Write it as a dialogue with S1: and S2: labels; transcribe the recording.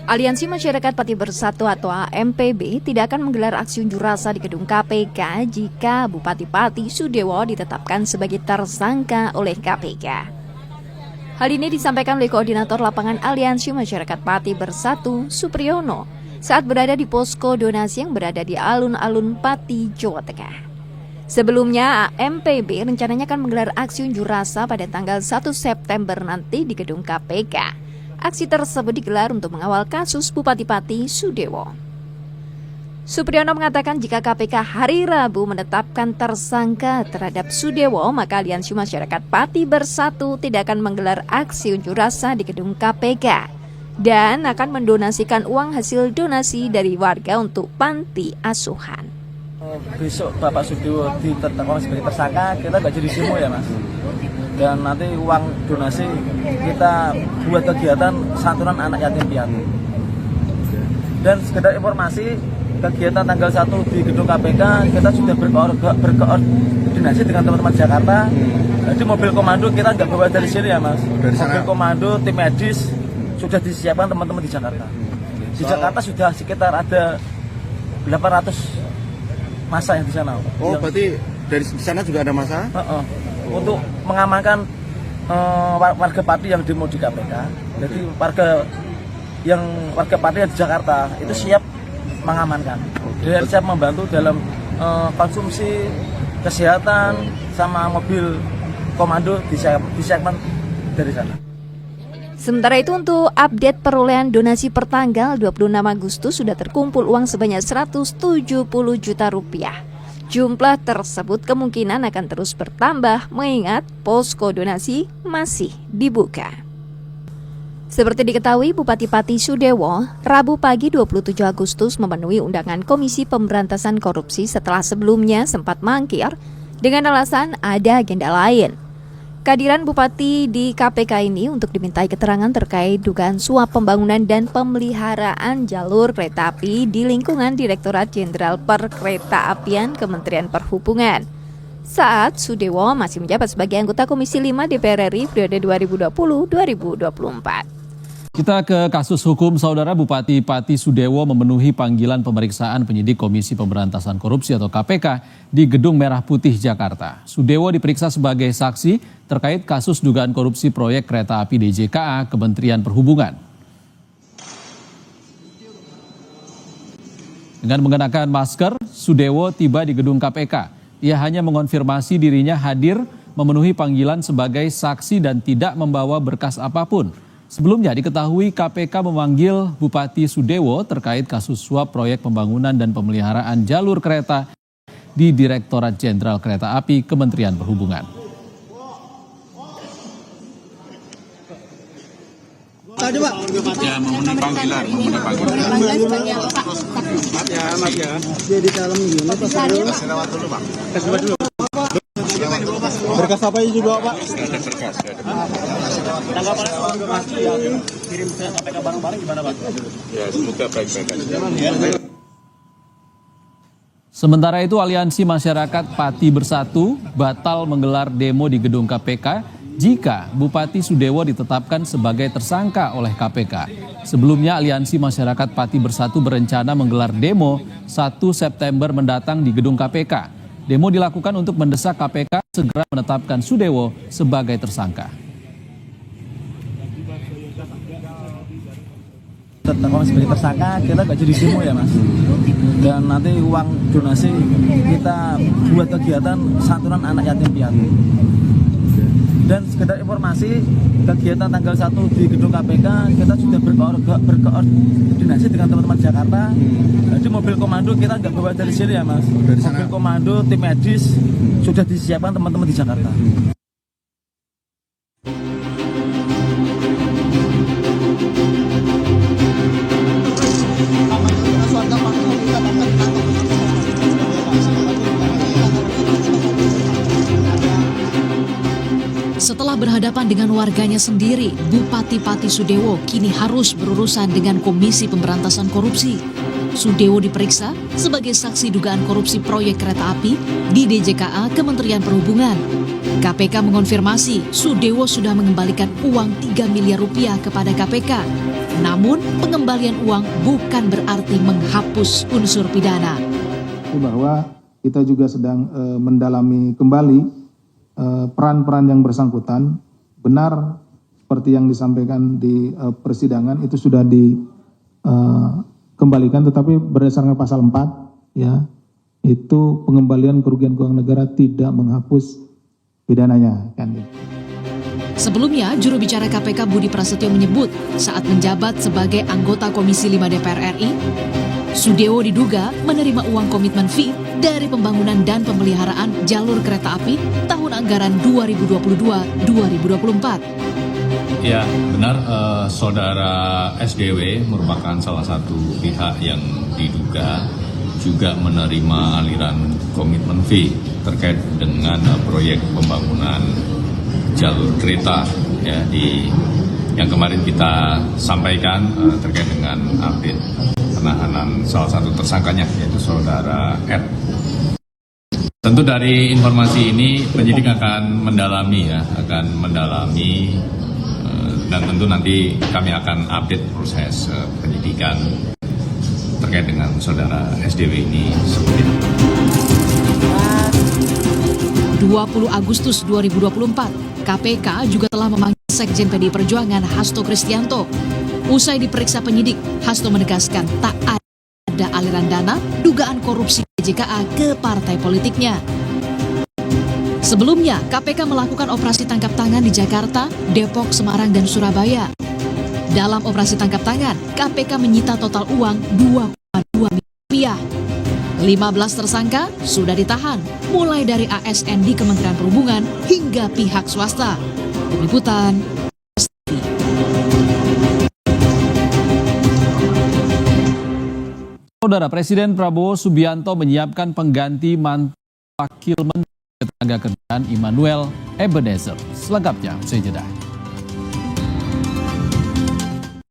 S1: Aliansi Masyarakat Pati Bersatu atau AMPB tidak akan menggelar aksi unjuk rasa di gedung KPK jika Bupati Pati Sudewo ditetapkan sebagai tersangka oleh KPK. Hal ini disampaikan oleh Koordinator Lapangan Aliansi Masyarakat Pati Bersatu, Supriyono, saat berada di posko donasi yang berada di alun-alun Pati, Jawa Tengah. Sebelumnya, AMPB rencananya akan menggelar aksi unjuk rasa pada tanggal 1 September nanti di gedung KPK. Aksi tersebut digelar untuk mengawal kasus Bupati Pati Sudewo. Supriyono mengatakan jika KPK hari Rabu menetapkan tersangka terhadap Sudewo, maka Aliansi Masyarakat Pati Bersatu tidak akan menggelar aksi unjuk rasa di gedung KPK dan akan mendonasikan uang hasil donasi dari warga untuk panti asuhan.
S2: Besok Bapak Sudewo ditetapkan sebagai tersangka, kita nggak jadi demo ya Mas. Dan nanti uang donasi kita buat kegiatan santunan anak yatim piatu. Dan sekedar informasi, kegiatan tanggal 1 di gedung KPK kita sudah berkoordinasi dengan teman-teman Jakarta. Jadi mobil komando kita nggak bawa dari sini ya Mas. Mobil komando, tim medis sudah disiapkan teman-teman di Jakarta. Di Jakarta sudah sekitar ada 800 masa yang di sana.
S3: Oh, berarti dari sana juga ada masa?
S2: Untuk mengamankan warga Pati yang demo di KPK. Jadi warga Pati yang di Jakarta itu siap mengamankan. Dan siap membantu dalam konsumsi kesehatan sama mobil komando disiapkan dari sana.
S1: Sementara itu untuk update perolehan donasi per tanggal 26 Agustus sudah terkumpul uang sebanyak 170 juta rupiah. Jumlah tersebut kemungkinan akan terus bertambah mengingat posko donasi masih dibuka. Seperti diketahui, Bupati Pati Sudewo, Rabu pagi 27 Agustus memenuhi undangan Komisi Pemberantasan Korupsi setelah sebelumnya sempat mangkir dengan alasan ada agenda lain. Kehadiran Bupati di KPK ini untuk dimintai keterangan terkait dugaan suap pembangunan dan pemeliharaan jalur kereta api di lingkungan Direktorat Jenderal Perkeretaapian Kementerian Perhubungan. Saat Sudewo masih menjabat sebagai anggota Komisi 5 DPR RI periode 2020-2024.
S4: Kita ke kasus hukum. Saudara, Bupati Pati Sudewo memenuhi panggilan pemeriksaan penyidik Komisi Pemberantasan Korupsi atau KPK di Gedung Merah Putih, Jakarta. Sudewo diperiksa sebagai saksi terkait kasus dugaan korupsi proyek kereta api DJKA Kementerian Perhubungan. Dengan mengenakan masker, Sudewo tiba di gedung KPK. Ia hanya mengonfirmasi dirinya hadir memenuhi panggilan sebagai saksi dan tidak membawa berkas apapun. Sebelumnya diketahui KPK memanggil Bupati Sudewo terkait kasus suap proyek pembangunan dan pemeliharaan jalur kereta di Direktorat Jenderal Kereta Api Kementerian Perhubungan.
S3: Tadi Pak.
S5: Ya, memenuhi panggilan.
S3: Mas ya. Dia di dalam gini Pak.
S5: Lewat dulu Pak.
S3: Dulu. Berkas apa juga Pak?
S5: Ada berkas.
S2: Tanggapannya soal donasi yang kirim ke KPK bareng-bareng gimana Pak?
S5: Ya, semoga baik-baik aja.
S4: Sementara itu, Aliansi Masyarakat Pati Bersatu batal menggelar demo di gedung KPK jika Bupati Sudewo ditetapkan sebagai tersangka oleh KPK. Sebelumnya, Aliansi Masyarakat Pati Bersatu berencana menggelar demo 1 September mendatang di gedung KPK. Demo dilakukan untuk mendesak KPK segera menetapkan Sudewo sebagai tersangka.
S2: Tetapkan sebagai tersangka, kita nggak jadi demo ya Mas. Dan nanti uang donasi kita buat kegiatan santunan anak yatim piatu. Dan sekedar informasi, kegiatan tanggal 1 di gedung KPK kita sudah berkoordinasi dengan teman-teman Jakarta. Jadi mobil komando kita nggak bawa dari sini ya Mas. Mobil komando, tim medis sudah disiapkan teman-teman di Jakarta.
S6: Setelah berhadapan dengan warganya sendiri, Bupati Pati Sudewo kini harus berurusan dengan Komisi Pemberantasan Korupsi. Sudewo diperiksa sebagai saksi dugaan korupsi proyek kereta api di DJKA Kementerian Perhubungan. KPK mengonfirmasi Sudewo sudah mengembalikan uang 3 miliar rupiah kepada KPK. Namun, pengembalian uang bukan berarti menghapus unsur pidana.
S7: Bahwa kita juga sedang mendalami kembali peran-peran yang bersangkutan. Benar seperti yang disampaikan di persidangan itu sudah dikembalikan, tetapi berdasarkan pasal 4 ya, itu pengembalian kerugian keuangan negara tidak menghapus pidananya kan.
S6: Sebelumnya, juru bicara KPK Budi Prasetyo menyebut saat menjabat sebagai anggota Komisi 5 DPR RI, Sudewo diduga menerima uang komitmen fee dari pembangunan dan pemeliharaan jalur kereta api tahun anggaran 2022-2024.
S8: Ya, benar, saudara SDW merupakan salah satu pihak yang diduga juga menerima aliran komitmen fee terkait dengan proyek pembangunan jalur kereta ya yang kemarin kita sampaikan terkait dengan update penahanan salah satu tersangkanya yaitu saudara R. Tentu dari informasi ini penyidik akan mendalami dan tentu nanti kami akan update proses penyidikan terkait dengan saudara SDW ini seperti itu.
S6: 20 Agustus 2024, KPK juga telah memanggil Sekjen PDI Perjuangan Hasto Kristianto. Usai diperiksa penyidik, Hasto menegaskan tak ada aliran dana dugaan korupsi JKA ke partai politiknya. Sebelumnya, KPK melakukan operasi tangkap tangan di Jakarta, Depok, Semarang, dan Surabaya. Dalam operasi tangkap tangan, KPK menyita total uang 2,2 miliar rupiah. 15 tersangka sudah ditahan, mulai dari ASN di Kementerian Perhubungan hingga pihak swasta. Tim Liputan,
S4: Saudara Presiden Prabowo Subianto menyiapkan pengganti mantan Wakil Menteri Tenaga Kerjaan Immanuel Ebenezer. Selengkapnya usai jeda.